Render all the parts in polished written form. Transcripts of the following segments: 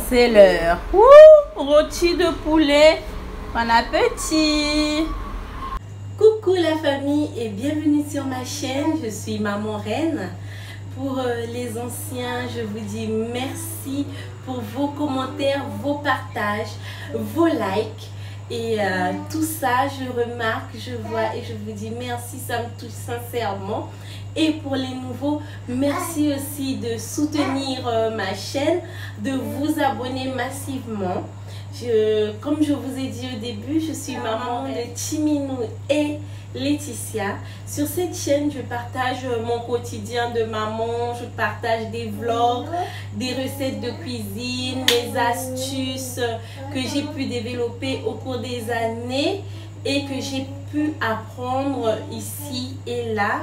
C'est l'heure. Ouh, rôti de poulet. Bon appétit. Coucou la famille et bienvenue sur ma chaîne. Je suis Maman Reine. Pour les anciens, je vous dis merci pour vos commentaires, vos partages, vos likes. Et tout ça, je remarque, je vois et je vous dis merci, ça me touche sincèrement. Et pour les nouveaux, merci aussi de soutenir ma chaîne, de vous abonner massivement. Comme je vous ai dit au début, je suis maman de Timinou et Laetitia. Sur cette chaîne, je partage mon quotidien de maman, je partage des vlogs, des recettes de cuisine, mes astuces que j'ai pu développer au cours des années et que j'ai pu apprendre ici et là,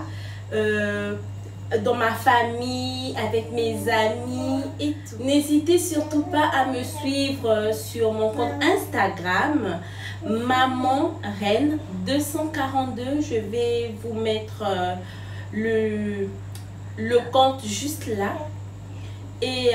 dans ma famille, avec mes amis et tout. N'hésitez surtout pas à me suivre sur mon compte Instagram Maman Reine 242. Je vais vous mettre le compte juste là. Et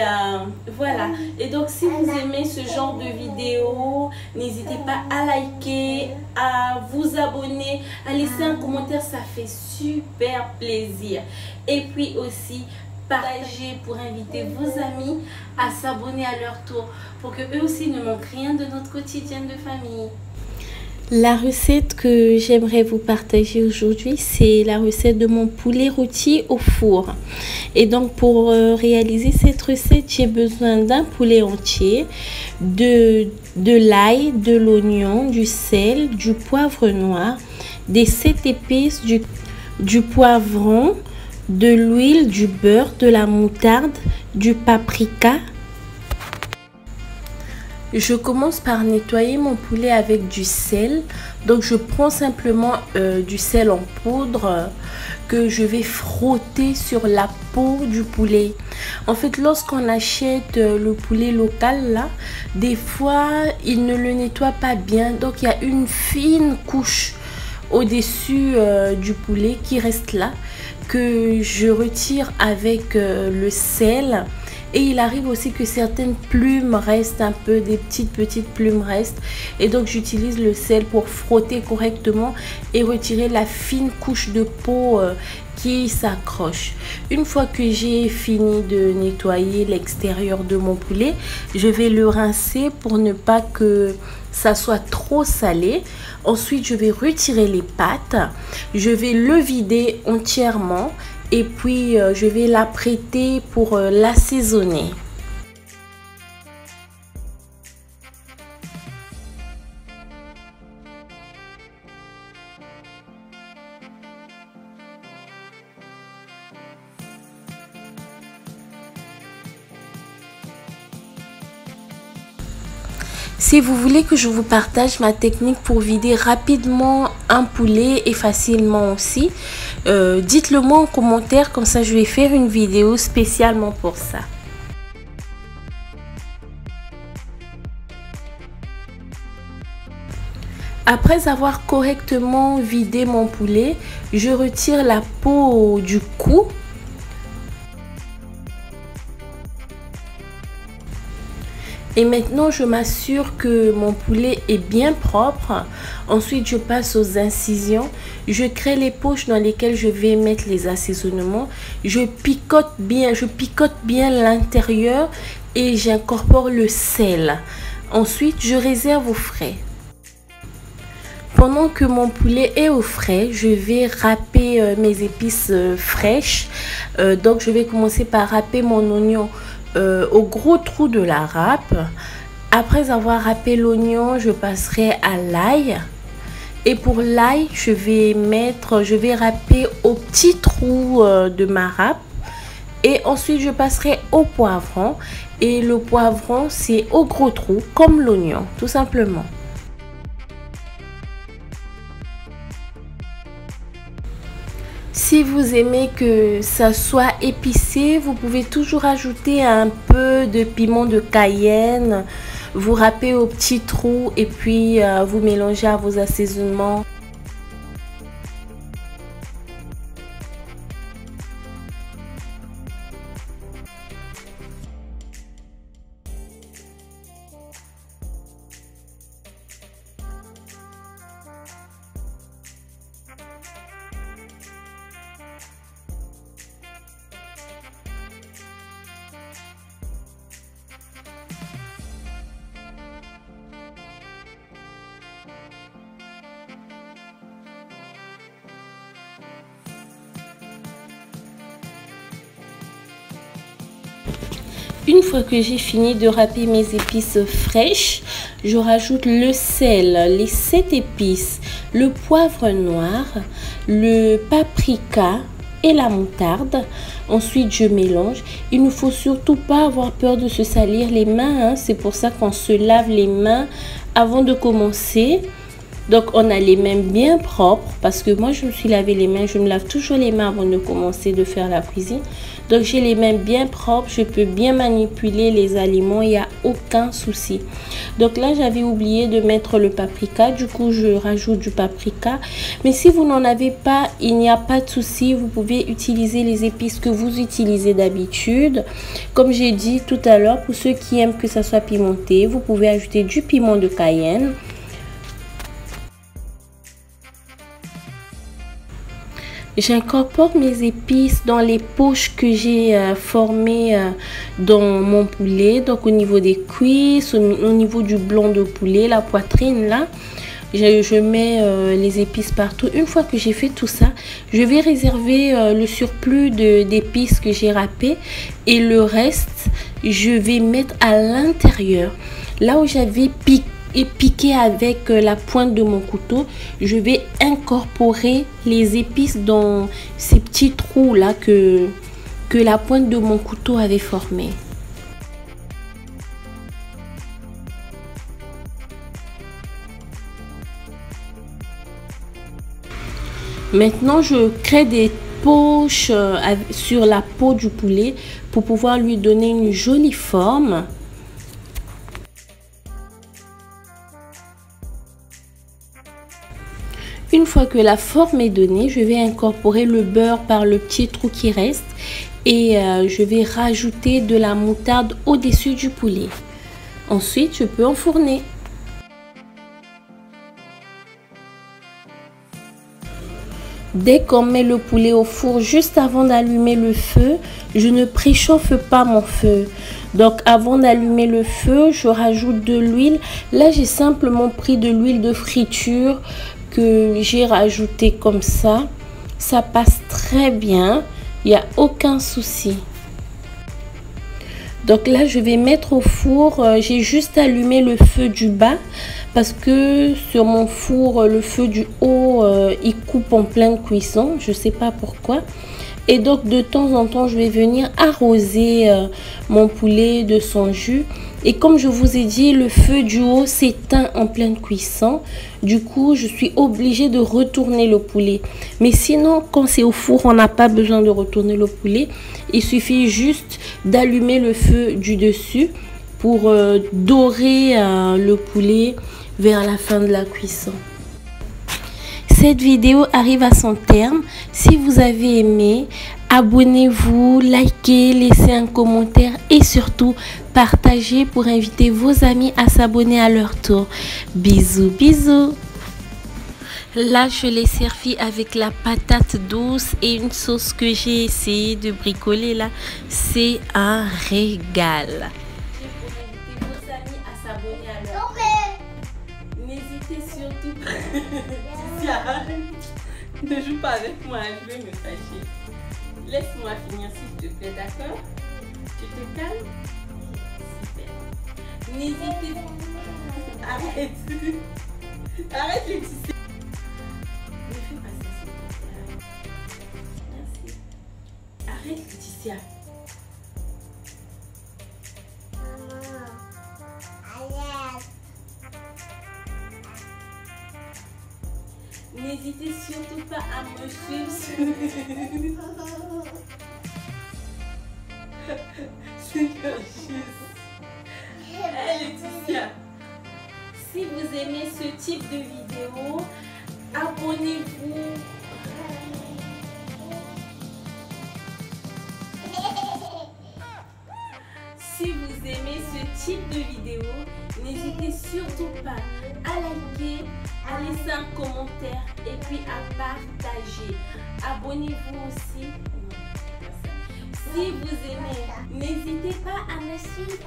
voilà. Et donc si vous aimez ce genre de vidéo, n'hésitez pas à liker, à vous abonner, à laisser un commentaire, ça fait super plaisir. Et puis aussi partager pour inviter vos amis à s'abonner à leur tour pour que eux aussi ne manquent rien de notre quotidien de famille. La recette que j'aimerais vous partager aujourd'hui, c'est la recette de mon poulet rôti au four. Et donc pour réaliser cette recette, j'ai besoin d'un poulet entier, de l'ail, de l'oignon, du sel, du poivre noir, des 7 épices, du poivron, de l'huile, du beurre, de la moutarde, du paprika. Je commence par nettoyer mon poulet avec du sel. Donc je prends simplement du sel en poudre que je vais frotter sur la peau du poulet. En fait, lorsqu'on achète le poulet local là, des fois il ne le nettoie pas bien. Donc il y a une fine couche au-dessus du poulet qui reste là, que je retire avec le sel. Et il arrive aussi que certaines plumes restent un peu, des petites plumes restent. Et donc j'utilise le sel pour frotter correctement et retirer la fine couche de peau qui s'accroche. Une fois que j'ai fini de nettoyer l'extérieur de mon poulet, je vais le rincer pour ne pas que ça soit trop salé. Ensuite, je vais retirer les pattes. Je vais le vider entièrement. Et puis, je vais l'apprêter pour l'assaisonner. Si vous voulez que je vous partage ma technique pour vider rapidement un poulet et facilement aussi, dites-le moi en commentaire, comme ça je vais faire une vidéo spécialement pour ça. Après avoir correctement vidé mon poulet, je retire la peau du cou. Et maintenant, je m'assure que mon poulet est bien propre. Ensuite, je passe aux incisions. Je crée les poches dans lesquelles je vais mettre les assaisonnements. Je picote bien l'intérieur et j'incorpore le sel. Ensuite, je réserve au frais. Pendant que mon poulet est au frais, je vais râper mes épices fraîches. Donc, je vais commencer par râper mon oignon au gros trou de la râpe. Après avoir râpé l'oignon, je passerai à l'ail. Et pour l'ail, je vais râper au petit trou de ma râpe. Et ensuite, je passerai au poivron. Et le poivron, c'est au gros trou, comme l'oignon, tout simplement. Si vous aimez que ça soit épicé, vous pouvez toujours ajouter un peu de piment de Cayenne. Vous râpez au petit trou et puis vous mélangez à vos assaisonnements. Une fois que j'ai fini de râper mes épices fraîches, je rajoute le sel, les 7 épices, le poivre noir, le paprika et la moutarde. Ensuite, je mélange. Il ne faut surtout pas avoir peur de se salir les mains, hein. C'est pour ça qu'on se lave les mains avant de commencer. Donc, on a les mains bien propres parce que moi, je me suis lavé les mains. Je me lave toujours les mains avant de commencer de faire la cuisine. Donc, j'ai les mains bien propres. Je peux bien manipuler les aliments. Il n'y a aucun souci. Donc là, j'avais oublié de mettre le paprika. Du coup, je rajoute du paprika. Mais si vous n'en avez pas, il n'y a pas de souci. Vous pouvez utiliser les épices que vous utilisez d'habitude. Comme j'ai dit tout à l'heure, pour ceux qui aiment que ça soit pimenté, vous pouvez ajouter du piment de Cayenne. J'incorpore mes épices dans les poches que j'ai formées dans mon poulet. Donc au niveau des cuisses, au niveau du blanc de poulet, la poitrine là. Je mets les épices partout. Une fois que j'ai fait tout ça, je vais réserver le surplus d'épices que j'ai râpé. Et le reste, je vais mettre à l'intérieur. Là où j'avais piqué avec la pointe de mon couteau, je vais incorporer les épices dans ces petits trous là que la pointe de mon couteau avait formé. Maintenant, je crée des poches sur la peau du poulet pour pouvoir lui donner une jolie forme. Une fois que la forme est donnée, je vais incorporer le beurre par le petit trou qui reste et je vais rajouter de la moutarde au-dessus du poulet. Ensuite, je peux enfourner. Dès qu'on met le poulet au four, juste avant d'allumer le feu, je ne préchauffe pas mon feu. Donc avant d'allumer le feu, je rajoute de l'huile. Là, j'ai simplement pris de l'huile de friture que j'ai rajouté comme ça. Ça passe très bien, il n'y a aucun souci. Donc là, je vais mettre au four. J'ai juste allumé le feu du bas parce que sur mon four, le feu du haut, il coupe en pleine cuisson. Je ne sais pas pourquoi. Et donc, de temps en temps, je vais venir arroser mon poulet de son jus. Et comme je vous ai dit, le feu du haut s'éteint en pleine cuisson. Du coup, je suis obligée de retourner le poulet. Mais sinon, quand c'est au four, on n'a pas besoin de retourner le poulet. Il suffit juste d'allumer le feu du dessus pour dorer le poulet vers la fin de la cuisson. Cette vidéo arrive à son terme. Si vous avez aimé, abonnez-vous, likez, laissez un commentaire et surtout partagez pour inviter vos amis à s'abonner à leur tour. Bisous, bisous. Là, je l'ai servi avec la patate douce et une sauce que j'ai essayé de bricoler là. C'est un régal. Vos amis à s'abonner à leur tour. N'hésitez surtout pas. Ne joue pas avec moi, je vais me fâcher. Laisse-moi finir s'il te plaît, d'accord? Tu te calmes? Super. N'hésitez pas. Arrête. Arrête Laetitia. Ne fais pas ça s'il te plaît. Merci. Arrête Laetitia. N'hésitez surtout pas à me suivre. C'est juste. Hey Laetitia. Si vous aimez ce type de vidéo, abonnez-vous. Si vous aimez ce type de vidéo, n'hésitez surtout pas à liker, à laisser un commentaire et puis à partager. Abonnez-vous aussi. Si vous aimez, n'hésitez pas à me suivre.